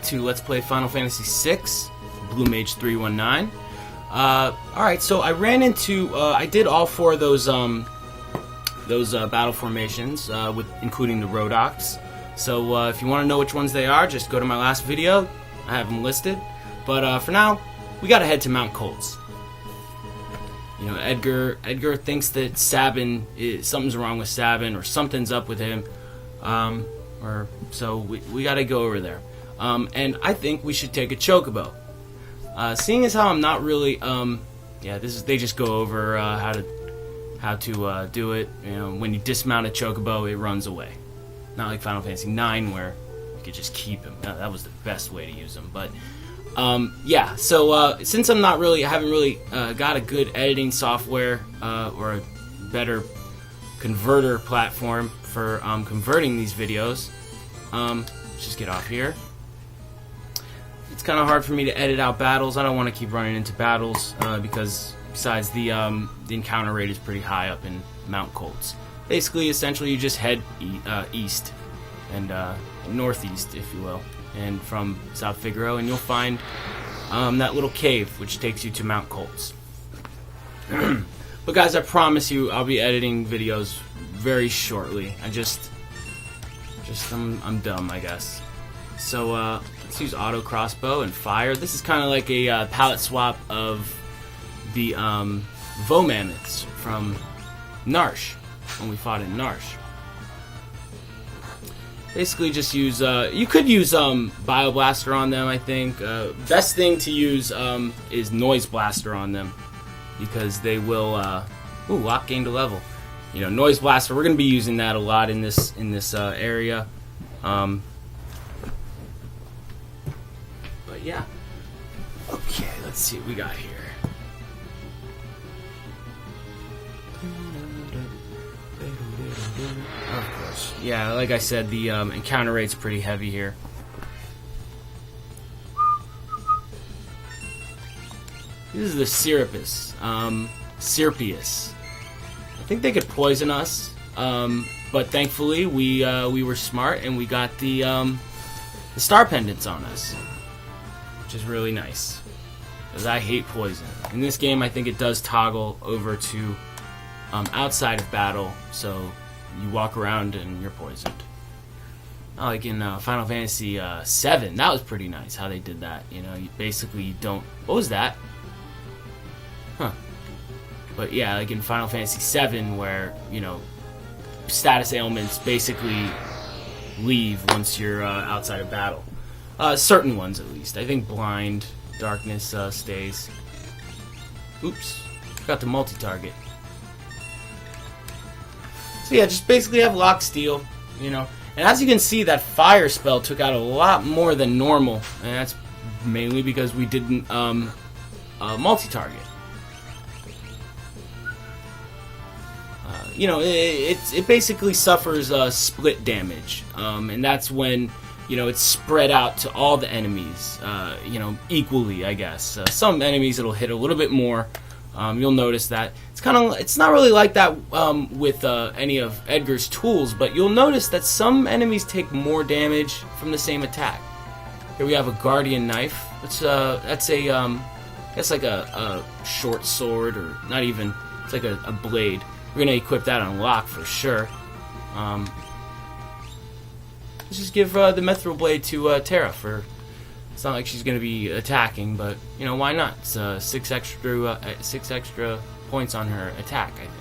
back to Let's Play Final Fantasy VI, Blue Mage 319. Alright, so I ran into, I did all four of those battle formations, including the Rhodoks. So if you want to know which ones they are, just go to my last video. I have them listed. But for now, we gotta head to Mount Kolts. You know, Edgar thinks that Sabin, something's wrong with Sabin, or something's up with him. So we gotta go over there. And I think we should take a chocobo. Seeing as how I'm not really, they just go over how to do it. You know, when you dismount a chocobo, it runs away. Not like Final Fantasy IX where you could just keep him. That was the best way to use him. But so since I haven't really got a good editing software or a better converter platform for converting these videos, let's just get off here. It's kind of hard for me to edit out battles. I don't want to keep running into battles because besides the encounter rate is pretty high up in Mount Kolts. Basically, essentially, you just head east and northeast, if you will, and from South Figaro, and you'll find that little cave which takes you to Mount Kolts. But guys, I promise you, I'll be editing videos very shortly. I'm dumb, I guess. So let's use auto crossbow and fire. This is kind of like a palette swap of the Vomammoths from Narsh when we fought in Narsh. Basically, just use. You could use Bioblaster on them. I think best thing to use is Noise Blaster on them because they will. Lock gained a level. You know, Noise Blaster. We're going to be using that a lot in this area. But yeah. Okay, let's see what we got here. Of course. Yeah, like I said, the encounter rate's pretty heavy here. This is the Serapis. Serpius. I think they could poison us, but thankfully we were smart and we got the star pendants on us, which is really nice. Because I hate poison. In this game, I think it does toggle over to outside of battle, so you walk around and you're poisoned. Not like in Final Fantasy VII. That was pretty nice how they did that. You know, you basically don't. What was that? Huh. But yeah, like in Final Fantasy VII, where you know status ailments basically leave once you're outside of battle. Certain ones, at least. I think blind, darkness stays. Oops, forgot to multi-target. So yeah, just basically have lock steal, you know. And as you can see, that fire spell took out a lot more than normal, and that's mainly because we didn't multi-target. You know, it basically suffers split damage, and that's when you know it's spread out to all the enemies, you know, equally, I guess. Some enemies it'll hit a little bit more. You'll notice that it's not really like that with any of Edgar's tools, but you'll notice that some enemies take more damage from the same attack. Here we have a guardian knife. That's like a short sword, or not even. It's like a blade. We're gonna equip that on lock for sure. Let's just give the Mithril Blade to Terra for. It's not like she's going to be attacking, but you know why not? It's 6 extra points on her attack, I think.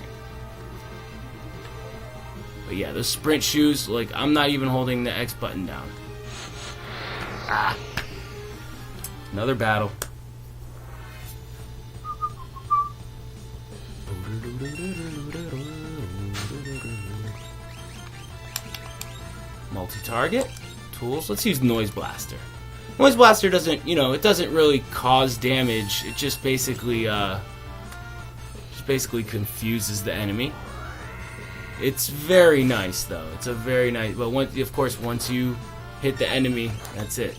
But yeah, those sprint shoes, like I'm not even holding the X button down. Ah, another battle. Multi-target tools. Let's use Noise Blaster. Noise Blaster doesn't, you know, it doesn't really cause damage. It just basically confuses the enemy. It's very nice, though. It's a very nice. But once you hit the enemy, that's it.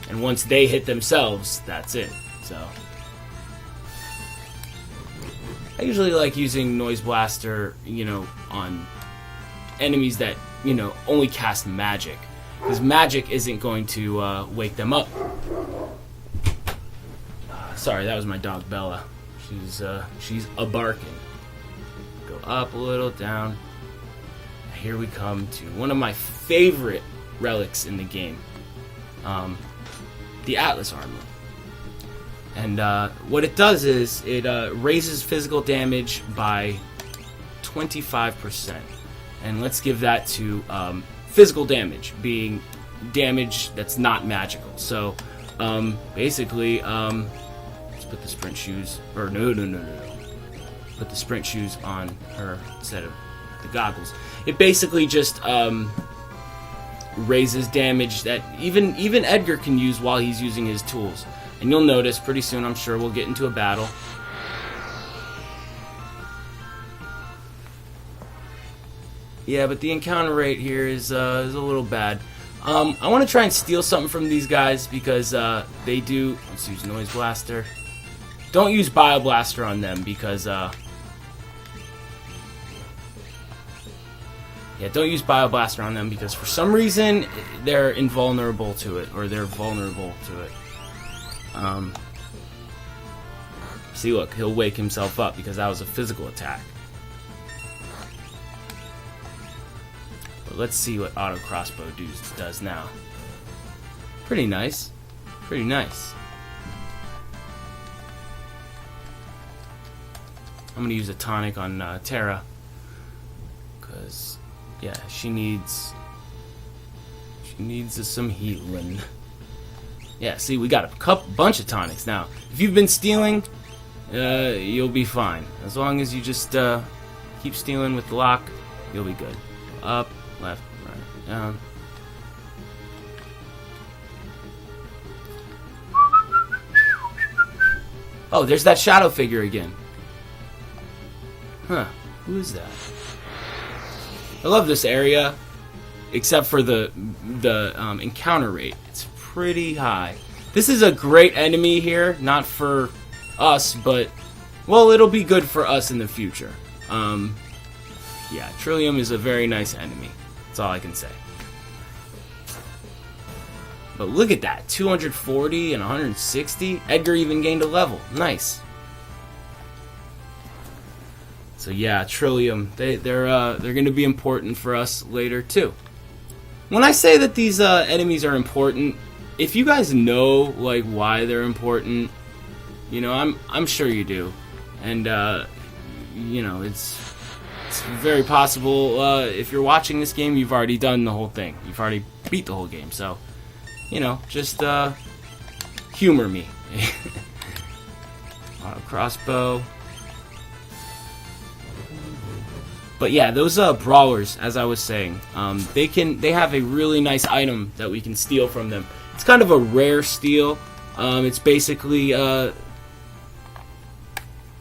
And once they hit themselves, that's it. So I usually like using Noise Blaster, you know, on enemies that, you know, only cast magic. because magic isn't going to wake them up. Sorry, that was my dog Bella. She's a barking. Go up a little, down. Here we come to one of my favorite relics in the game, the Atlas armor. And what it does is it raises physical damage by 25%. And let's give that to physical damage, being damage that's not magical. So basically, let's put the sprint shoes, or no. Put the sprint shoes on her instead of the goggles. It basically just raises damage that even Edgar can use while he's using his tools. And you'll notice pretty soon, I'm sure, we'll get into a battle. Yeah, but the encounter rate here is a little bad. I want to try and steal something from these guys because they do. Let's use Noise Blaster. Don't use Bio Blaster on them because don't use Bio Blaster on them because for some reason they're invulnerable to it, or they're vulnerable to it. See, look, he'll wake himself up because that was a physical attack. But let's see what auto crossbow does now. Pretty nice. Pretty nice. I'm gonna use a tonic on Terra because yeah, she needs some healing. Yeah, see, we got a bunch of tonics now. If you've been stealing, you'll be fine. As long as you just keep stealing with the lock, you'll be good. Up, left, right, down. Oh, there's that shadow figure again. Huh, who is that? I love this area, except for the encounter rate. It's pretty high. This is a great enemy here, not for us, but well, it'll be good for us in the future. Yeah, Trillium is a very nice enemy. That's all I can say. But look at that, 240 and 160. Edgar even gained a level. Nice. So yeah, Trillium, they're going to be important for us later too. When I say that these enemies are important, if you guys know like why they're important, you know, I'm sure you do, and you know, it's very possible if you're watching this game, you've already done the whole thing. You've already beat the whole game, so you know, just humor me. Auto crossbow. But yeah, those brawlers, as I was saying, they have a really nice item that we can steal from them. It's kind of a rare steal. It's basically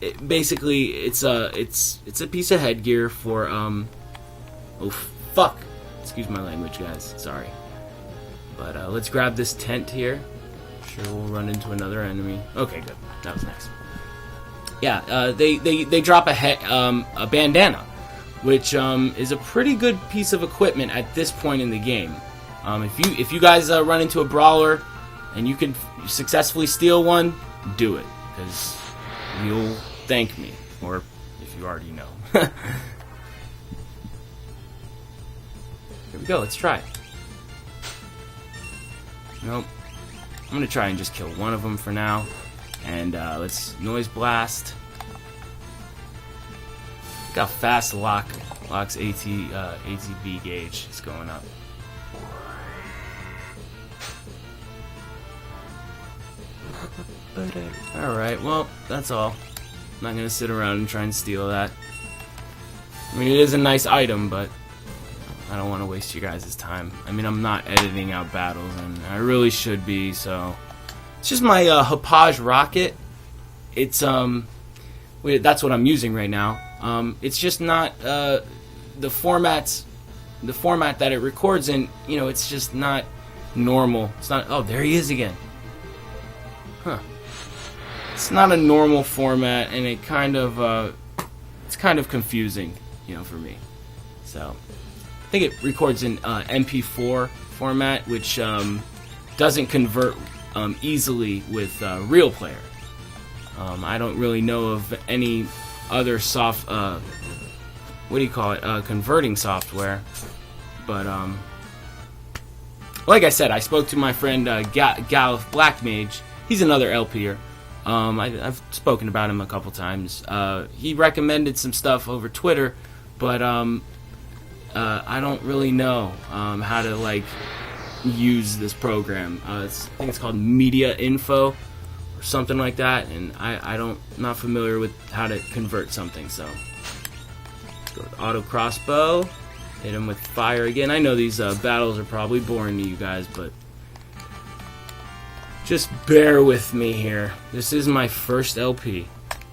it's a piece of headgear for oh fuck, excuse my language, guys. Sorry. But let's grab this tent here. Sure, we'll run into another enemy. Okay, good. That was nice. Yeah, they drop a bandana, which is a pretty good piece of equipment at this point in the game. If you guys run into a brawler and you can successfully steal one, do it, because you'll thank me, or if you already know. Here we go. Let's try it. Nope. I'm gonna try and just kill one of them for now, and let's Noise Blast. Look how fast Locke's ATB gauge is going up. Alright, well, that's all. I'm not gonna sit around and try and steal that. I mean, it is a nice item, but I don't want to waste you guys' time. I mean, I'm not editing out battles, and I really should be, so... It's just my Hapaj rocket. It's, that's what I'm using right now. It's just not, the format that it records in, you know, it's just not normal. It's not... Oh, there he is again. Huh. It's not a normal format, and it kind of, it's kind of confusing, you know, for me. So... think it records in MP4 format, which doesn't convert easily with Real Player. I don't really know of any other converting software, but like I said, I spoke to my friend Galif Blackmage. He's another LPer. I've spoken about him a couple times. He recommended some stuff over Twitter, but I don't really know how to like use this program. I think it's called Media Info or something like that, and I'm not familiar with how to convert something. So let's go with auto crossbow. Hit him with fire again. I know these battles are probably boring to you guys, but just bear with me here. This is my first LP,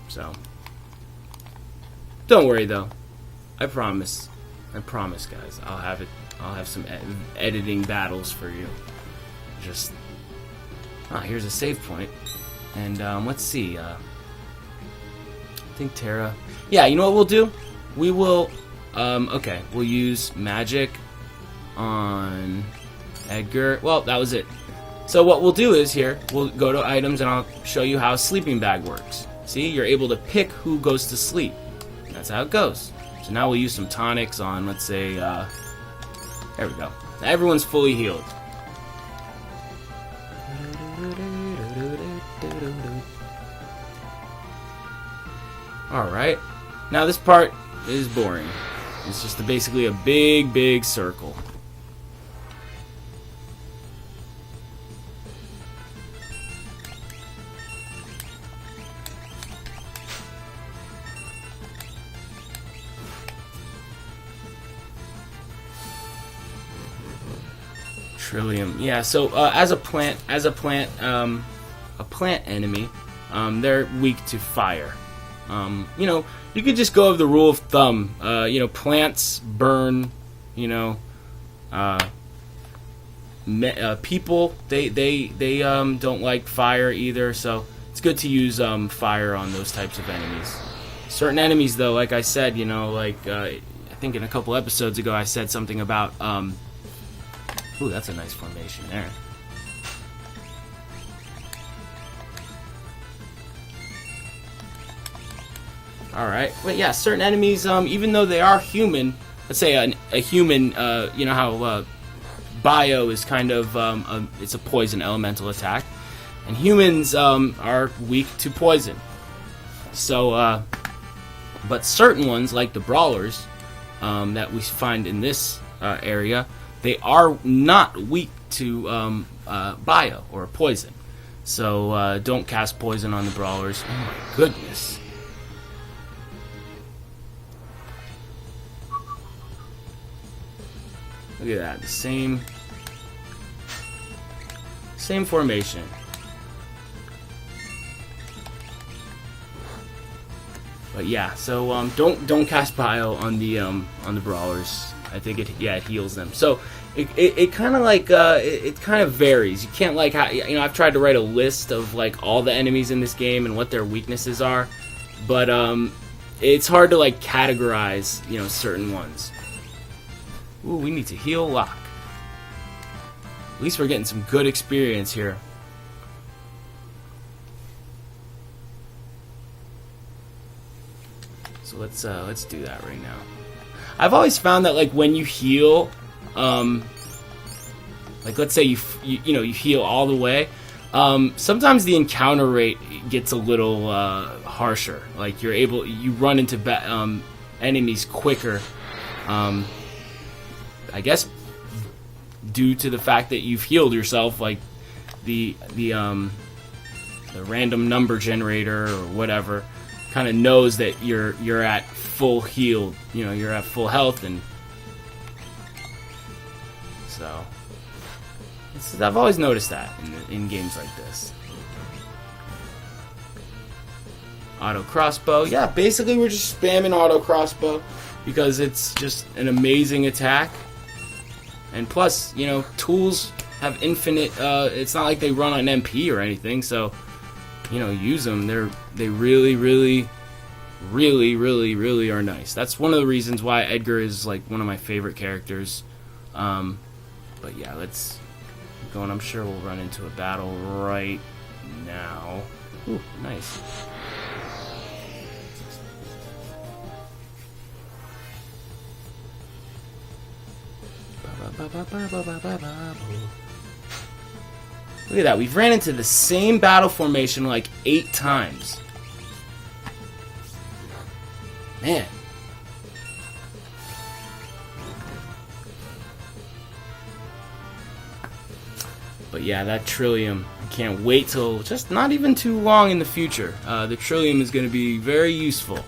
so don't worry though. I promise, guys. I'll have some editing battles for you. Just here's a save point, and let's see. I think Terra. Yeah, you know what we'll do? We will. Okay, we'll use magic on Edgar. Well, that was it. So what we'll do is here, we'll go to items and I'll show you how a sleeping bag works. See, you're able to pick who goes to sleep. That's how it goes. So now we'll use some tonics on, let's say, there we go. Now everyone's fully healed. Alright, now this part is boring. It's just basically a big circle. Trillium. Yeah, so as a plant enemy, they're weak to fire. You know, you could just go over the rule of thumb. You know, plants burn. You know, people they don't like fire either. So it's good to use fire on those types of enemies. Certain enemies, though, like I said, you know, like I think in a couple episodes ago, I said something about. Ooh, that's a nice formation there. Alright, but yeah, certain enemies, even though they are human, let's say a human, you know how bio is kind of, it's a poison elemental attack, and humans are weak to poison. So, but certain ones, like the brawlers that we find in this area, they are not weak to bio or poison. So don't cast poison on the brawlers. Oh my goodness. Look at that, the same formation. But yeah, so don't cast bio on the brawlers. I think it heals them. So it kind of like it kind of varies. You can't like you know, I've tried to write a list of like all the enemies in this game and what their weaknesses are, but it's hard to like categorize, you know, certain ones. Ooh, we need to heal Locke. At least we're getting some good experience here. So let's do that right now. I've always found that like when you heal, like let's say you heal all the way, sometimes the encounter rate gets a little harsher. Like you run into enemies quicker. I guess due to the fact that you've healed yourself, like the random number generator or whatever kind of knows that you're at full healed, you know, you're at full health, and so I've always noticed that in games like this. Auto crossbow, yeah, basically we're just spamming auto crossbow because it's just an amazing attack. And plus, you know, tools have infinite, it's not like they run on MP or anything, so, you know, use them. They really really, really, really are nice. That's one of the reasons why Edgar is like one of my favorite characters. But yeah, let's go, and I'm sure we'll run into a battle right now. Ooh, nice. Look at that, we've ran into the same battle formation like 8 times. Man. But yeah, that Trillium, I can't wait till just not even too long in the future. The Trillium is going to be very useful.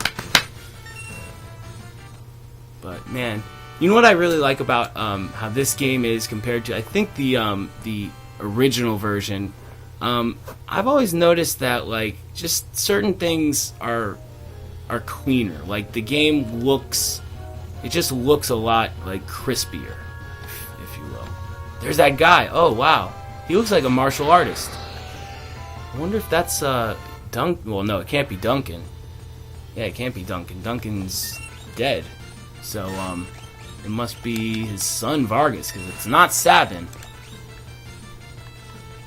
But man, you know what I really like about how this game is compared to, I think, the original version. I've always noticed that like just certain things are cleaner. Like the game looks, it just looks a lot like crispier, if you will. There's that guy. Oh wow, he looks like a martial artist. I wonder if that's Well, no, it can't be Duncan. Yeah, it can't be Duncan. Duncan's dead. So it must be his son Vargas, because it's not Sabin.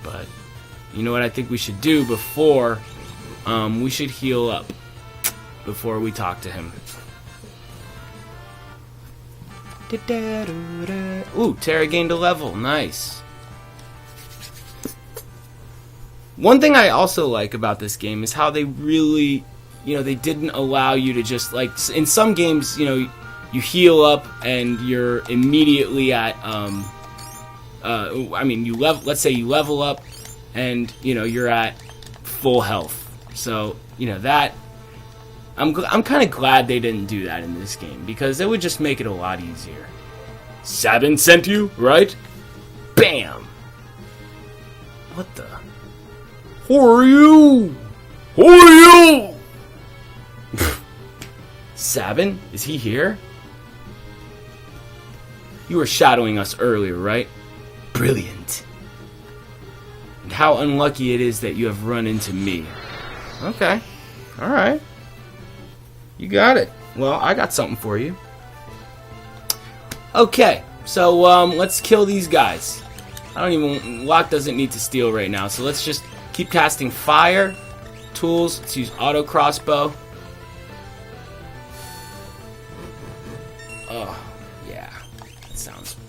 But you know what I think we should do before we should heal up before we talk to him. Ooh, Terra gained a level. Nice. One thing I also like about this game is how they really, they didn't allow you to just, like, in some games, you heal up and you're immediately at, let's say you level up and, you're at full health. So, that, I'm kind of glad they didn't do that in this game, because it would just make it a lot easier. Sabin sent you, right? Bam! What the? Who are you? Who are you? Sabin? Is he here? You were shadowing us earlier, right? Brilliant. And how unlucky it is that you have run into me. Okay. Alright. You got it. Well, I got something for you. Okay, so let's kill these guys. Locke doesn't need to steal right now, so let's just keep casting fire. Tools, let's use auto crossbow. Oh, yeah. That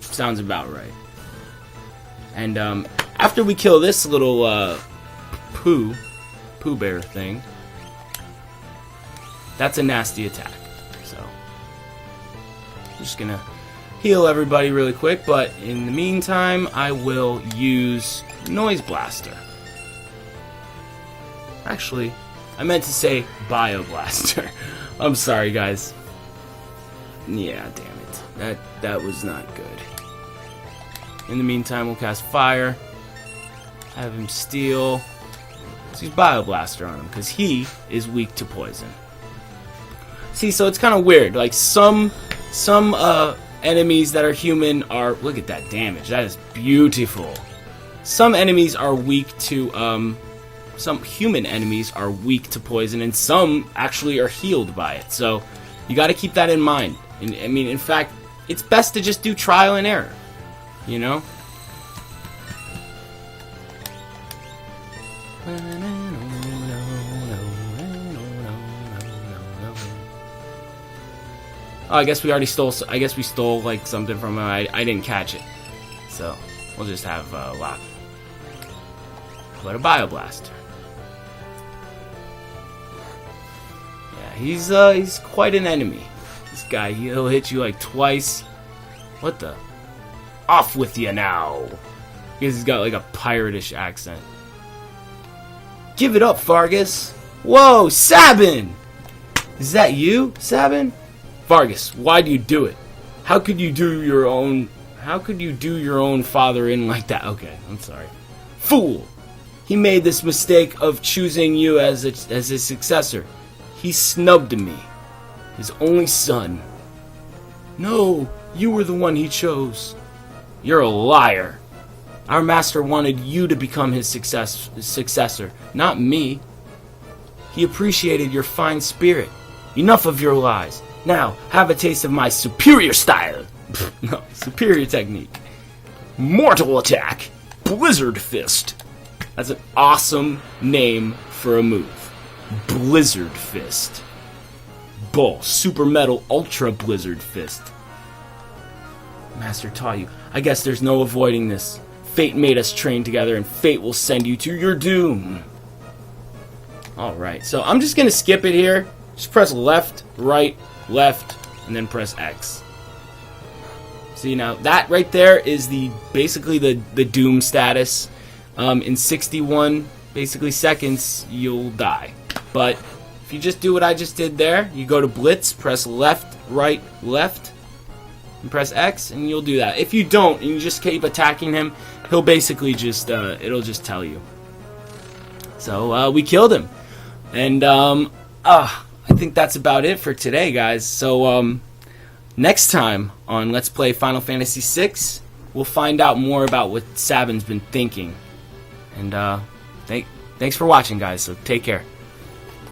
sounds about right. And after we kill this little Pooh Bear thing, that's a nasty attack. So I'm just gonna heal everybody really quick, but in the meantime I will use Noise Blaster. Actually, I meant to say Bio Blaster. I'm sorry guys. Yeah, damn it. That was not good. In the meantime, we'll cast fire. Have him steal. Let's use Bio Blaster on him, because he is weak to poison. See, so it's kind of weird. Like some enemies that are human are, look at that damage. That is beautiful. Some enemies are weak to some human enemies are weak to poison, and some actually are healed by it. So you got to keep that in mind. And I mean, in fact, it's best to just do trial and error. Oh, I guess we already stole. I guess we stole like something from him. I didn't catch it, so we'll just have Locke. But a Bio Blaster. Yeah, he's quite an enemy. This guy, he'll hit you like twice. What the? Off with you now! Because he's got like a piratish accent. Give it up, Vargas. Whoa, Sabin! Is that you, Sabin? Vargas, why do you do it? How could you do your own father in like that? Okay, I'm sorry. Fool! He made this mistake of choosing you as his successor. He snubbed me, his only son. No, you were the one he chose. You're a liar. Our master wanted you to become his successor, not me. He appreciated your fine spirit. Enough of your lies. Now, have a taste of my superior style. No, superior technique. Mortal Attack. Blizzard Fist. That's an awesome name for a move. Blizzard Fist. Bull. Super Metal Ultra Blizzard Fist. Master taught you. I guess there's no avoiding this. Fate made us train together, and fate will send you to your doom. Alright, so I'm just going to skip it here. Just press left, right, left, and then press X. See, now, that right there is basically the doom status. In 61, basically, seconds, you'll die. But if you just do what I just did there, you go to Blitz, press left, right, left, and press X, and you'll do that. If you don't, and you just keep attacking him, he'll basically just, it'll just tell you. So, we killed him. And, I think that's about it for today, guys. So, next time on Let's Play Final Fantasy VI, we'll find out more about what Sabin's been thinking. And, thanks for watching, guys, so take care.